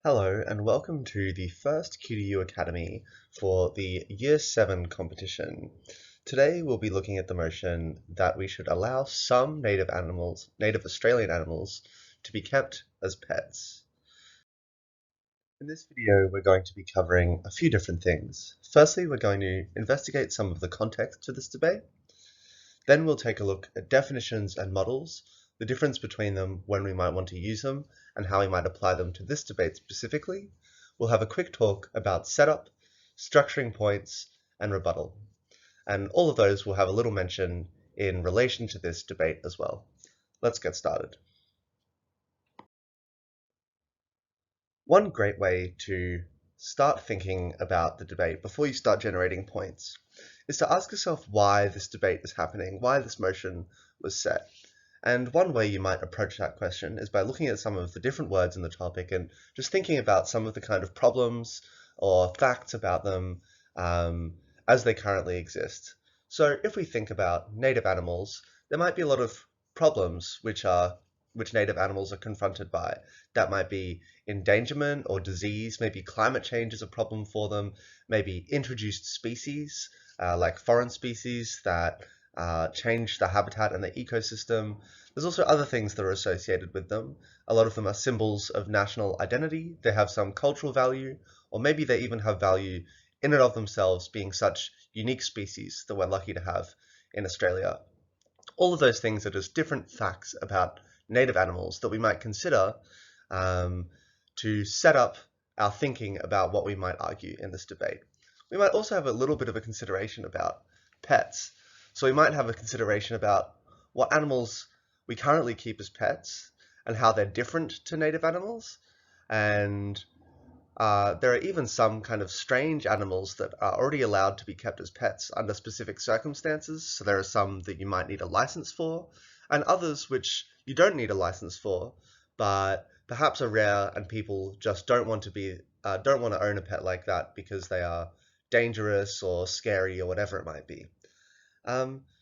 Hello and welcome to the first QDU Academy for the Year 7 competition. Today we'll be looking at the motion that we should allow some native Australian animals, to be kept as pets. In this video we're going to be covering a few different things. Firstly, we're going to investigate some of the context to this debate. Then we'll take a look at definitions and models, the difference between them, when we might want to use them, and how we might apply them to this debate specifically. We'll have a quick talk about setup, structuring points, and rebuttal. And all of those will have a little mention in relation to this debate as well. Let's get started. One great way to start thinking about the debate before you start generating points is to ask yourself why this debate is happening, why this motion was set. And one way you might approach that question is by looking at some of the different words in the topic and just thinking about some of the kind of problems or facts about them as they currently exist. So if we think about native animals, there might be a lot of problems which native animals are confronted by. That might be endangerment or disease, maybe climate change is a problem for them, maybe introduced species, like foreign species that change the habitat and the ecosystem. There's also other things that are associated with them. A lot of them are symbols of national identity. They have some cultural value, or maybe they even have value in and of themselves, being such unique species that we're lucky to have in Australia. All of those things are just different facts about native animals that we might consider to set up our thinking about what we might argue in this debate. We might also have a little bit of a consideration about pets. So we might have a consideration about what animals we currently keep as pets and how they're different to native animals. And there are even some kind of strange animals that are already allowed to be kept as pets under specific circumstances. So there are some that you might need a license for, and others which you don't need a license for, but perhaps are rare and people just don't want to own a pet like that because they are dangerous or scary or whatever it might be.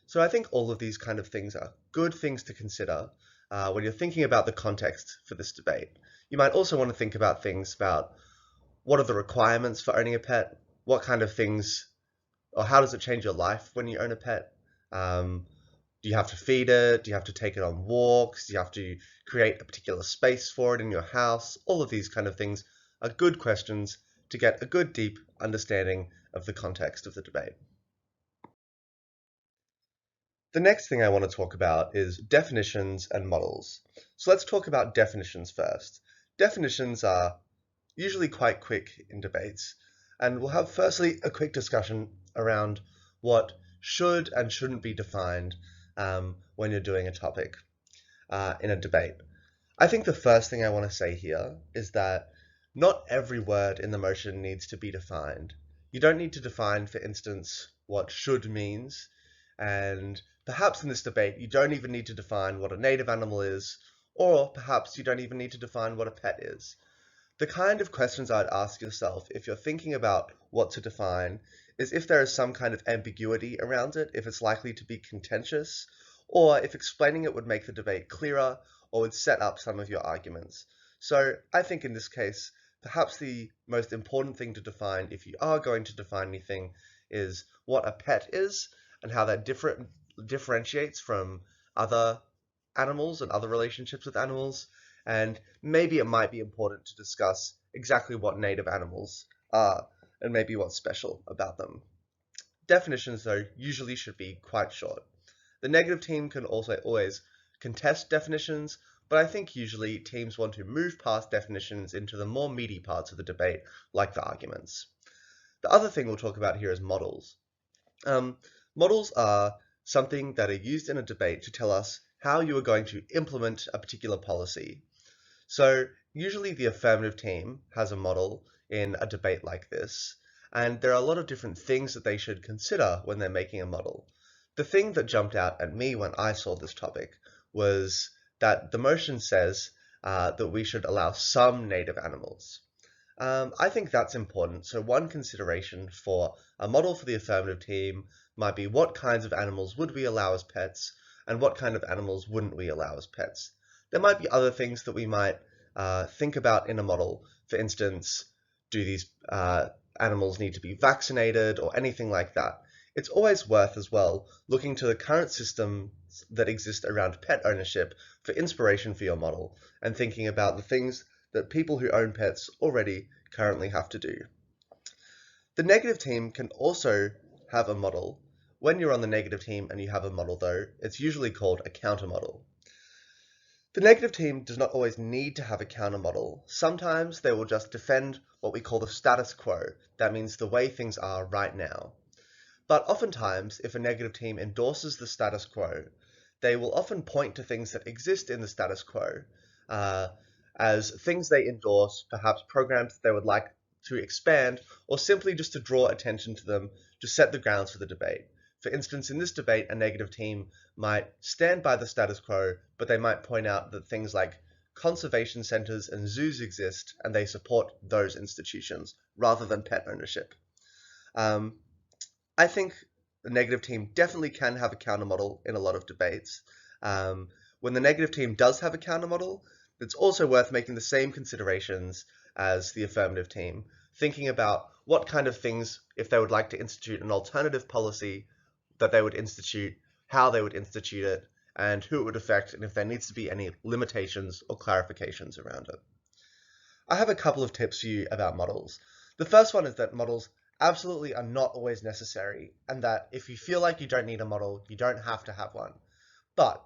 So I think all of these kind of things are good things to consider when you're thinking about the context for this debate. You might also want to think about things about what are the requirements for owning a pet, what kind of things, or how does it change your life when you own a pet? Do you have to feed it? Do you have to take it on walks? Do you have to create a particular space for it in your house? All of these kind of things are good questions to get a good deep understanding of the context of the debate. The next thing I want to talk about is definitions and models. So let's talk about definitions first. Definitions are usually quite quick in debates, and we'll have firstly a quick discussion around what should and shouldn't be defined when you're doing a topic in a debate. I think the first thing I want to say here is that not every word in the motion needs to be defined. You don't need to define, for instance, what should means, and perhaps in this debate you don't even need to define what a native animal is, or perhaps you don't even need to define what a pet is. The kind of questions I'd ask yourself if you're thinking about what to define is if there is some kind of ambiguity around it, if it's likely to be contentious, or if explaining it would make the debate clearer or would set up some of your arguments. So I think in this case, perhaps the most important thing to define, if you are going to define anything, is what a pet is and how that differentiates from other animals and other relationships with animals. And maybe it might be important to discuss exactly what native animals are and maybe what's special about them. Definitions, though, usually should be quite short. The negative team can also always contest definitions, but I think usually teams want to move past definitions into the more meaty parts of the debate, like the arguments. The other thing we'll talk about here is models. Models are something that are used in a debate to tell us how you are going to implement a particular policy. So usually the affirmative team has a model in a debate like this, and there are a lot of different things that they should consider when they're making a model. The thing that jumped out at me when I saw this topic was that the motion says that we should allow some native animals. I think that's important. So one consideration for a model for the affirmative team might be what kinds of animals would we allow as pets and what kind of animals wouldn't we allow as pets. There might be other things that we might think about in a model. For instance, do these animals need to be vaccinated or anything like that? It's always worth as well looking to the current systems that exist around pet ownership for inspiration for your model and thinking about the things that people who own pets already currently have to do. The negative team can also have a model. When you're on the negative team and you have a model though, it's usually called a counter model. The negative team does not always need to have a counter model. Sometimes they will just defend what we call the status quo. That means the way things are right now. But oftentimes, if a negative team endorses the status quo, they will often point to things that exist in the status quo uh, as things they endorse, perhaps programs they would like to expand, or simply just to draw attention to them to set the grounds for the debate. For instance, in this debate, a negative team might stand by the status quo, but they might point out that things like conservation centers and zoos exist, and they support those institutions rather than pet ownership. I think the negative team definitely can have a counter model in a lot of debates. When the negative team does have a counter model, it's also worth making the same considerations as the affirmative team, thinking about what kind of things, if they would like to institute an alternative policy, that they would institute, how they would institute it, and who it would affect, and if there needs to be any limitations or clarifications around it. I have a couple of tips for you about models. The first one is that models absolutely are not always necessary, and that if you feel like you don't need a model, you don't have to have one. But,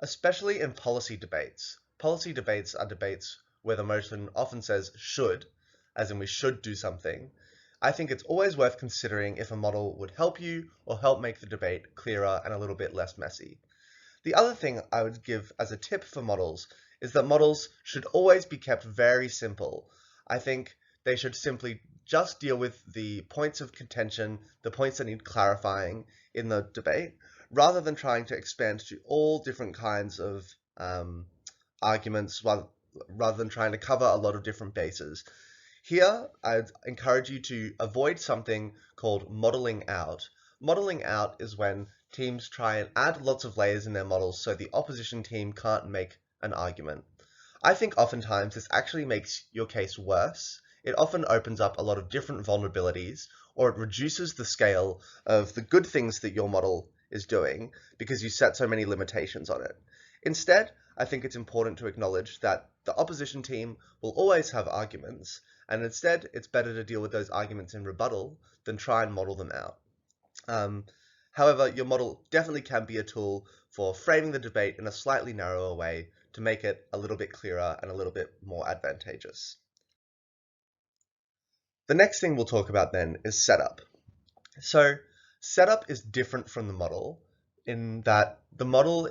especially in policy debates are debates where the motion often says should, as in we should do something. I think it's always worth considering if a model would help you or help make the debate clearer and a little bit less messy. The other thing I would give as a tip for models is that models should always be kept very simple. I think they should simply just deal with the points of contention, the points that need clarifying in the debate, rather than trying to expand to all different kinds of arguments, rather than trying to cover a lot of different bases. Here, I'd encourage you to avoid something called modeling out. Modeling out is when teams try and add lots of layers in their models so the opposition team can't make an argument. I think oftentimes this actually makes your case worse. It often opens up a lot of different vulnerabilities, or it reduces the scale of the good things that your model is doing because you set so many limitations on it. Instead, I think it's important to acknowledge that the opposition team will always have arguments, and instead it's better to deal with those arguments in rebuttal than try and model them out. However, your model definitely can be a tool for framing the debate in a slightly narrower way to make it a little bit clearer and a little bit more advantageous. The next thing we'll talk about then is setup. So setup is different from the model in that the model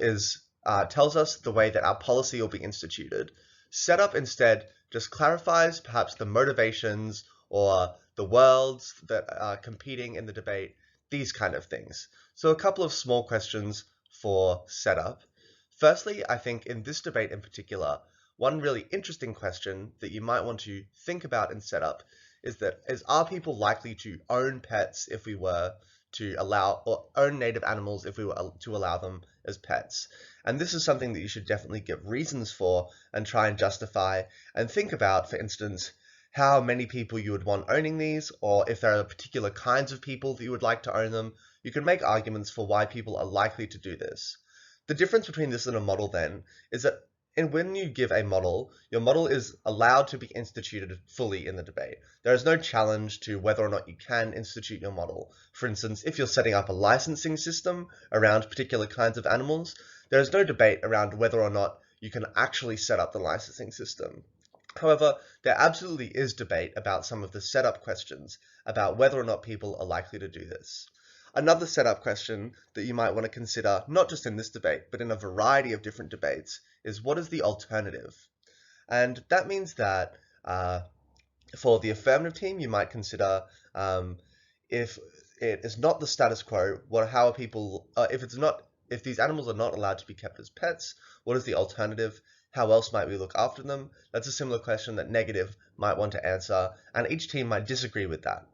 tells us the way that our policy will be instituted. Setup instead just clarifies perhaps the motivations or the worlds that are competing in the debate, these kind of things. So a couple of small questions for setup. Firstly, I think in this debate in particular, one really interesting question that you might want to think about in setup is are people likely to own pets if we were to allow, or own native animals if we were to allow them as pets? And this is something that you should definitely give reasons for and try and justify and think about, for instance, how many people you would want owning these, or if there are particular kinds of people that you would like to own them. You can make arguments for why people are likely to do this. The difference between this and a model then is that when you give a model, your model is allowed to be instituted fully in the debate. There is no challenge to whether or not you can institute your model. For instance, if you're setting up a licensing system around particular kinds of animals, there is no debate around whether or not you can actually set up the licensing system. However, there absolutely is debate about some of the setup questions, about whether or not people are likely to do this. Another setup question that you might want to consider, not just in this debate, but in a variety of different debates, is what is the alternative? And that means that for the affirmative team, you might consider if it is not the status quo, how are people, if these animals are not allowed to be kept as pets, what is the alternative? How else might we look after them? That's a similar question that negative might want to answer, and each team might disagree with that.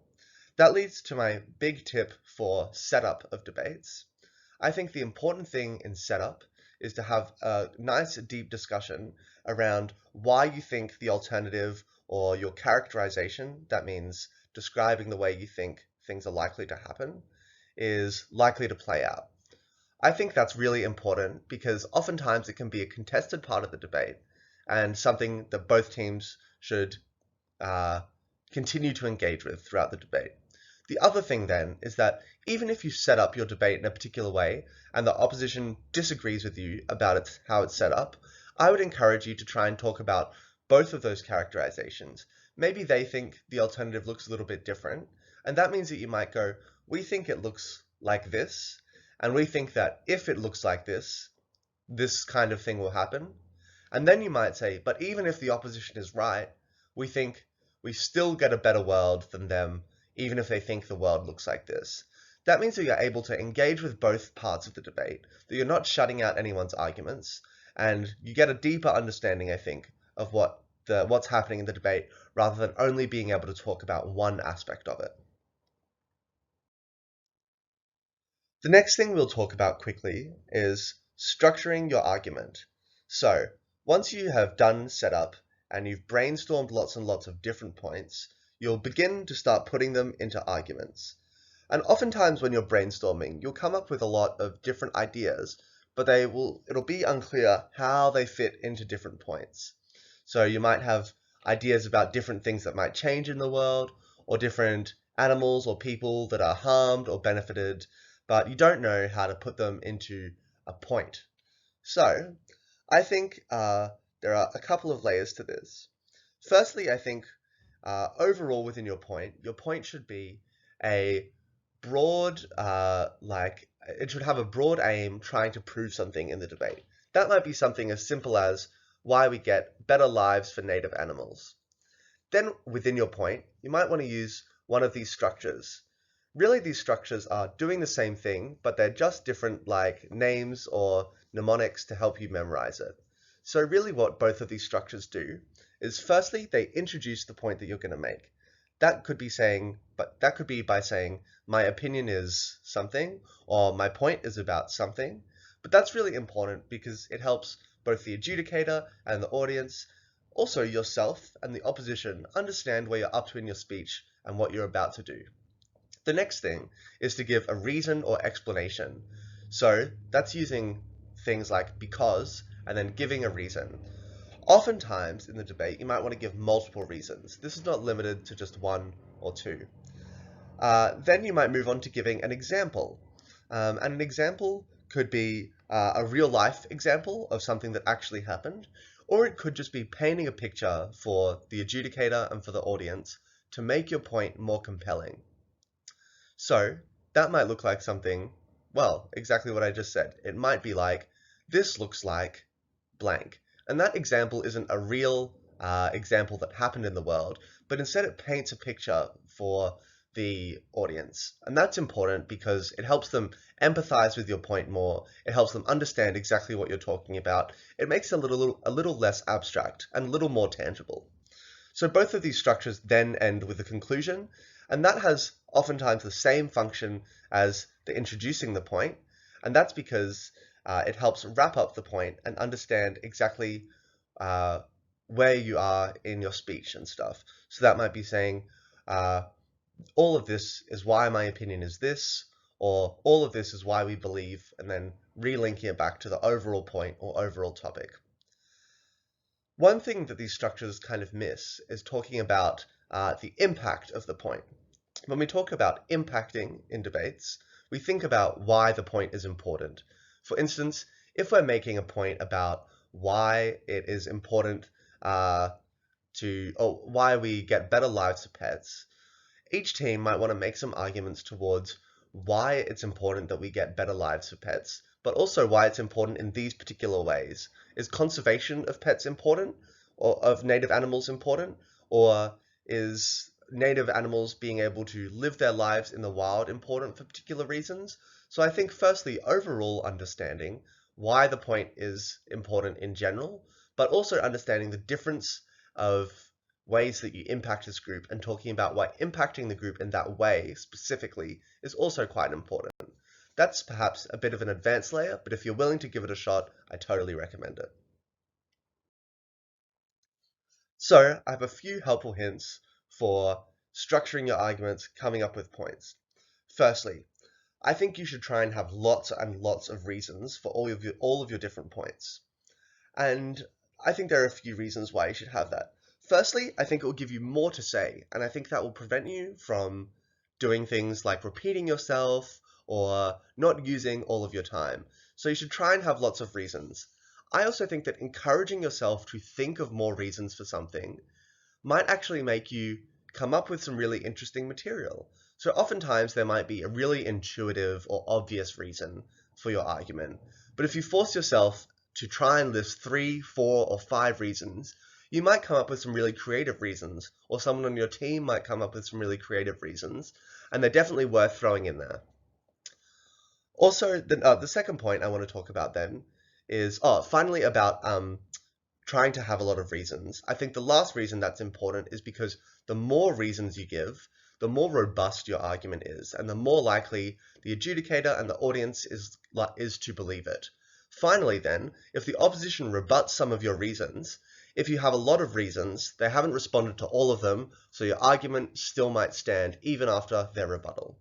That leads to my big tip for setup of debates. I think the important thing in setup is to have a nice deep discussion around why you think the alternative or your characterization, that means describing the way you think things are likely to happen, is likely to play out. I think that's really important because oftentimes it can be a contested part of the debate and something that both teams should uh, continue to engage with throughout the debate. The other thing then is that even if you set up your debate in a particular way and the opposition disagrees with you about how it's set up, I would encourage you to try and talk about both of those characterizations. Maybe they think the alternative looks a little bit different, and that means that you might go, we think it looks like this, and we think that if it looks like this kind of thing will happen. And then you might say, but even if the opposition is right, we think we still get a better world than them, even if they think the world looks like this. That means that you're able to engage with both parts of the debate, that you're not shutting out anyone's arguments, and you get a deeper understanding, I think, of what's happening in the debate, rather than only being able to talk about one aspect of it. The next thing we'll talk about quickly is structuring your argument. So, once you have done setup and you've brainstormed lots and lots of different points, you'll begin to start putting them into arguments. And oftentimes when you're brainstorming, you'll come up with a lot of different ideas, but it'll be unclear how they fit into different points. So you might have ideas about different things that might change in the world, or different animals or people that are harmed or benefited, but you don't know how to put them into a point. So I think there are a couple of layers to this. Firstly, I think overall within your point should be a broad, it should have a broad aim trying to prove something in the debate. That might be something as simple as why we get better lives for native animals. Then within your point, you might want to use one of these structures. Really, these structures are doing the same thing, but they're just different like names or mnemonics to help you memorize it. So really what both of these structures do is firstly, they introduce the point that you're going to make. That could be by saying, my opinion is something, or my point is about something. But that's really important because it helps both the adjudicator and the audience, also yourself and the opposition, understand where you're up to in your speech and what you're about to do. The next thing is to give a reason or explanation. So that's using things like because and then giving a reason. Oftentimes in the debate, you might want to give multiple reasons. This is not limited to just one or two. Then you might move on to giving an example. And an example could be a real life example of something that actually happened, or it could just be painting a picture for the adjudicator and for the audience to make your point more compelling. So that might look like something, well, exactly what I just said. It might be like, this looks like blank. And that example isn't a real example that happened in the world, but instead it paints a picture for the audience. And that's important because it helps them empathize with your point more. It helps them understand exactly what you're talking about. It makes it a little less abstract and a little more tangible. So both of these structures then end with a conclusion, and that has oftentimes the same function as the introducing the point, and that's because it helps wrap up the point and understand exactly where you are in your speech and stuff. So that might be saying, all of this is why my opinion is this, or all of this is why we believe, and then relinking it back to the overall point or overall topic. One thing that these structures kind of miss is talking about the impact of the point. When we talk about impacting in debates, we think about why the point is important. For instance, if we're making a point about why it is important or why we get better lives for pets, each team might want to make some arguments towards why it's important that we get better lives for pets, but also why it's important in these particular ways. Is conservation of pets important, or of native animals important, or is native animals being able to live their lives in the wild important for particular reasons? So I think firstly, overall understanding why the point is important in general, but also understanding the difference of ways that you impact this group and talking about why impacting the group in that way specifically is also quite important. That's perhaps a bit of an advanced layer, but if you're willing to give it a shot, I totally recommend it. So I have a few helpful hints for structuring your arguments, coming up with points. Firstly, I think you should try and have lots and lots of reasons for all of your different points. And I think there are a few reasons why you should have that. Firstly, I think it will give you more to say, and I think that will prevent you from doing things like repeating yourself or not using all of your time. So you should try and have lots of reasons. I also think that encouraging yourself to think of more reasons for something might actually make you come up with some really interesting material. So oftentimes there might be a really intuitive or obvious reason for your argument. But if you force yourself to try and list 3, 4, or 5 reasons, you might come up with some really creative reasons, or someone on your team might come up with some really creative reasons, and they're definitely worth throwing in there. Also, the second point I want to talk about then is, finally about trying to have a lot of reasons. I think the last reason that's important is because the more reasons you give, the more robust your argument is, and the more likely the adjudicator and the audience is to believe it. Finally then, if the opposition rebuts some of your reasons, if you have a lot of reasons, they haven't responded to all of them, so your argument still might stand even after their rebuttal.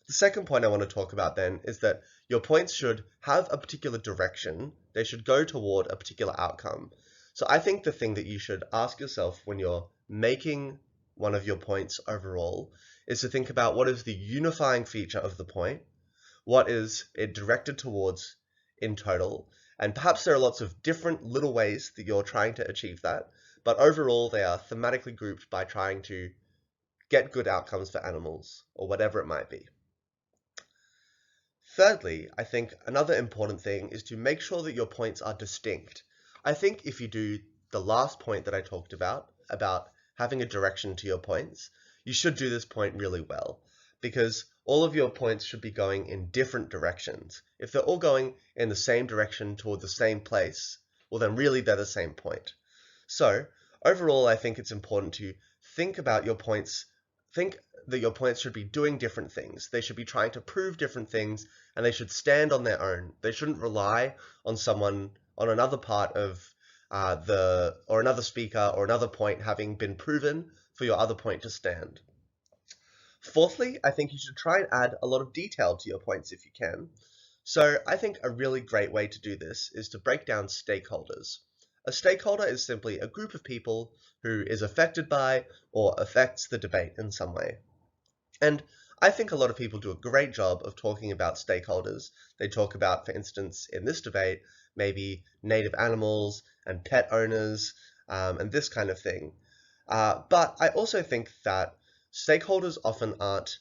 The second point I want to talk about then is that your points should have a particular direction. They should go toward a particular outcome. So I think the thing that you should ask yourself when you're making one of your points overall is to think about what is the unifying feature of the point, what is it directed towards in total, and perhaps there are lots of different little ways that you're trying to achieve that, but overall they are thematically grouped by trying to get good outcomes for animals, or whatever it might be. Thirdly, I think another important thing is to make sure that your points are distinct. I think if you do the last point that I talked about having a direction to your points, you should do this point really well, because all of your points should be going in different directions. If they're all going in the same direction toward the same place, well then really they're the same point. So overall, I think it's important to think about your points, think that your points should be doing different things. They should be trying to prove different things, and they should stand on their own. They shouldn't rely on someone, on another part of or another speaker or another point having been proven for your other point to stand. Fourthly, I think you should try and add a lot of detail to your points if you can. So I think a really great way to do this is to break down stakeholders. A stakeholder is simply a group of people who is affected by or affects the debate in some way. And I think a lot of people do a great job of talking about stakeholders. They talk about, for instance, in this debate, maybe native animals and pet owners and this kind of thing. But I also think that stakeholders often aren't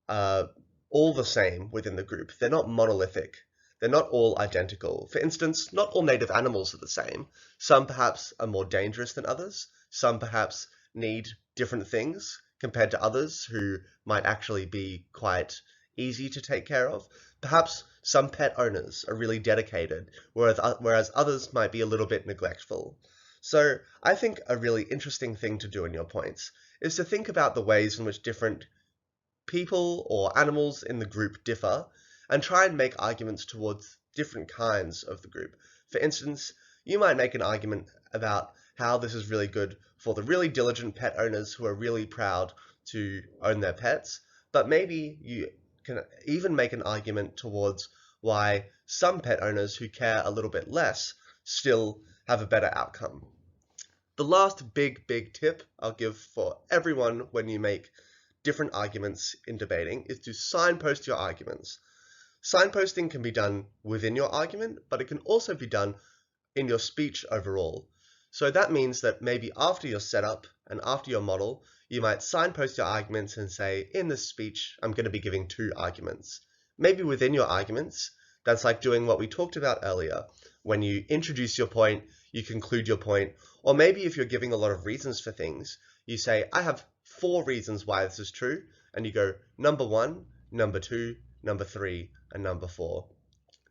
all the same within the group. They're not monolithic. They're not all identical. For instance, not all native animals are the same. Some perhaps are more dangerous than others. Some perhaps need different things compared to others who might actually be quite easy to take care of. Perhaps some pet owners are really dedicated, whereas others might be a little bit neglectful. So I think a really interesting thing to do in your points is to think about the ways in which different people or animals in the group differ and try and make arguments towards different kinds of the group. For instance, you might make an argument about how this is really good for the really diligent pet owners who are really proud to own their pets, but maybe you can even make an argument towards why some pet owners who care a little bit less still have a better outcome. The last big tip I'll give for everyone when you make different arguments in debating is to signpost your arguments. Signposting can be done within your argument, but it can also be done in your speech overall. So that means that maybe after your setup and after your model, you might signpost your arguments and say, in this speech, I'm going to be giving 2 arguments. Maybe within your arguments, that's like doing what we talked about earlier. When you introduce your point, you conclude your point, or maybe if you're giving a lot of reasons for things, you say, I have 4 reasons why this is true, and you go number 1, number 2, number 3, and number 4.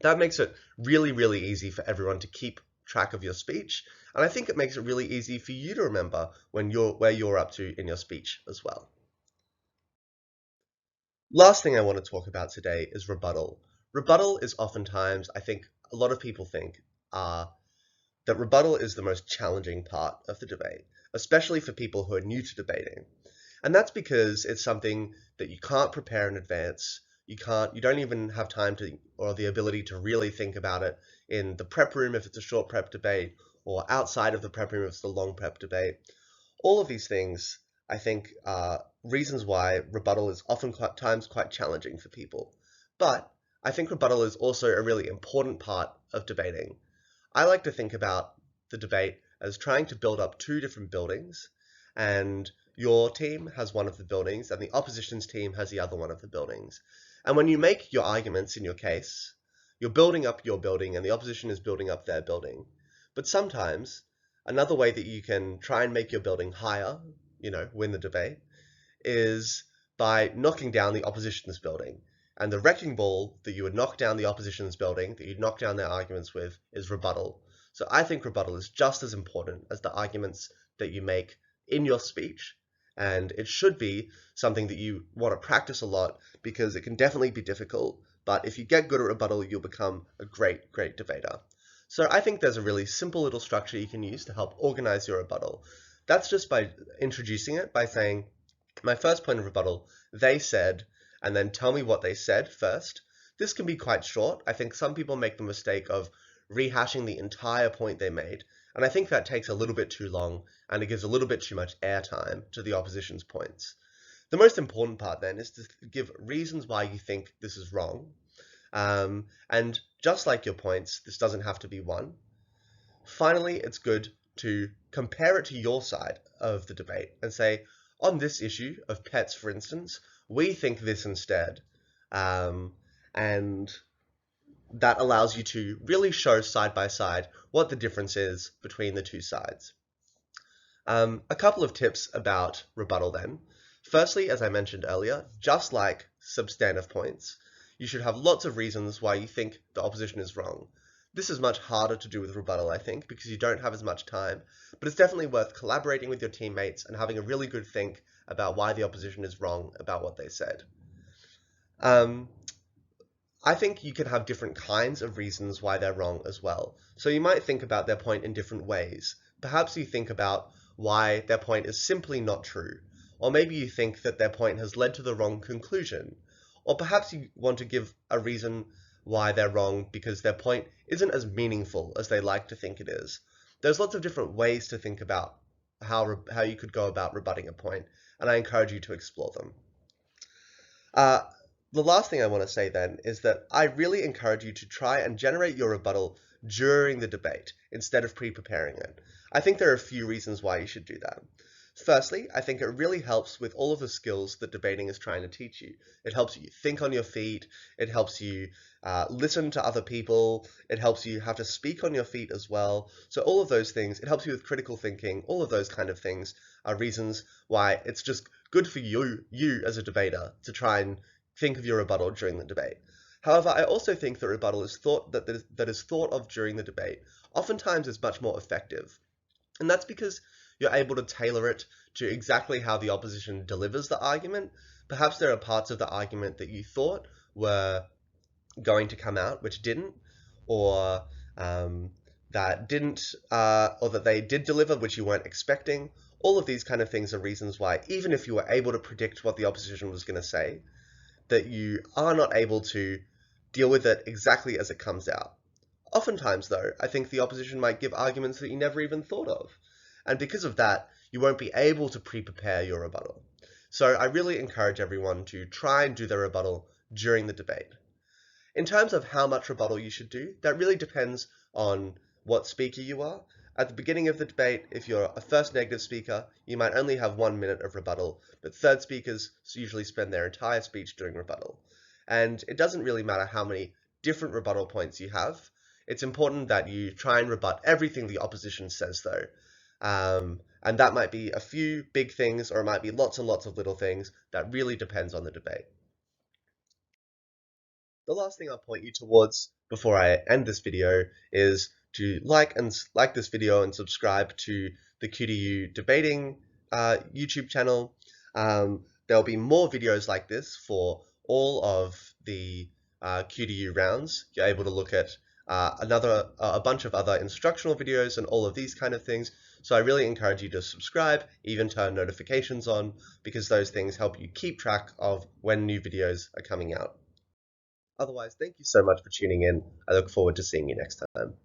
That makes it really easy for everyone to keep track of your speech, and I think it makes it really easy for you to remember where you're up to in your speech as well. Last thing I want to talk about today is rebuttal. Rebuttal is oftentimes, I think, a lot of people think, that rebuttal is the most challenging part of the debate, especially for people who are new to debating. And that's because it's something that you can't prepare in advance. You don't even have time to, or the ability to really think about it in the prep room if it's a short prep debate, or outside of the prep room if it's a long prep debate. All of these things, I think, are reasons why rebuttal is oftentimes quite challenging for people. But I think rebuttal is also a really important part of debating. I like to think about the debate as trying to build up two different buildings, and your team has one of the buildings, and the opposition's team has the other one of the buildings. And when you make your arguments in your case, you're building up your building, and the opposition is building up their building. But sometimes, another way that you can try and make your building higher, win the debate, is by knocking down the opposition's building. And the wrecking ball that you would knock down the opposition's building, that you'd knock down their arguments with, is rebuttal. So I think rebuttal is just as important as the arguments that you make in your speech. And it should be something that you want to practice a lot because it can definitely be difficult. But if you get good at rebuttal, you'll become a great, great debater. So I think there's a really simple little structure you can use to help organize your rebuttal. That's just by introducing it by saying, my first point of rebuttal, they said, and then tell me what they said first. This can be quite short. I think some people make the mistake of rehashing the entire point they made, and I think that takes a little bit too long, and it gives a little bit too much airtime to the opposition's points. The most important part then is to give reasons why you think this is wrong. And just like your points, this doesn't have to be one. Finally, it's good to compare it to your side of the debate and say, on this issue of pets, for instance, we think this instead. And that allows you to really show side by side what the difference is between the two sides. A couple of tips about rebuttal then. Firstly, as I mentioned earlier, just like substantive points, you should have lots of reasons why you think the opposition is wrong. This is much harder to do with rebuttal, I think, because you don't have as much time, but it's definitely worth collaborating with your teammates and having a really good think about why the opposition is wrong about what they said. I think you can have different kinds of reasons why they're wrong as well. So you might think about their point in different ways. Perhaps you think about why their point is simply not true, or maybe you think that their point has led to the wrong conclusion, or perhaps you want to give a reason why they're wrong because their point isn't as meaningful as they like to think it is. There's lots of different ways to think about how you could go about rebutting a point, and I encourage you to explore them. The last thing I want to say then is that I really encourage you to try and generate your rebuttal during the debate instead of pre-preparing it. I think there are a few reasons why you should do that. Firstly, I think it really helps with all of the skills that debating is trying to teach you. It helps you think on your feet, it helps you listen to other people, it helps you have to speak on your feet as well. So all of those things, it helps you with critical thinking, all of those kind of things are reasons why it's just good for you as a debater to try and think of your rebuttal during the debate. However, I also think that rebuttal is thought of during the debate oftentimes is much more effective. And that's because you're able to tailor it to exactly how the opposition delivers the argument. Perhaps there are parts of the argument that you thought were going to come out which didn't, or that they did deliver which you weren't expecting. All of these kind of things are reasons why, even if you were able to predict what the opposition was going to say, that you are not able to deal with it exactly as it comes out. Oftentimes, though, I think the opposition might give arguments that you never even thought of. And because of that, you won't be able to pre-prepare your rebuttal. So I really encourage everyone to try and do their rebuttal during the debate. In terms of how much rebuttal you should do, that really depends on what speaker you are. At the beginning of the debate, if you're a first negative speaker, you might only have 1 minute of rebuttal, but third speakers usually spend their entire speech doing rebuttal. And it doesn't really matter how many different rebuttal points you have. It's important that you try and rebut everything the opposition says, though. And that might be a few big things, or it might be lots and lots of little things. That really depends on the debate. The last thing I'll point you towards before I end this video is to like this video and subscribe to the QDU debating YouTube channel. There'll be more videos like this for all of the QDU rounds. You're able to look at a bunch of other instructional videos and all of these kind of things. So I really encourage you to subscribe, even turn notifications on, because those things help you keep track of when new videos are coming out. Otherwise, thank you so much for tuning in. I look forward to seeing you next time.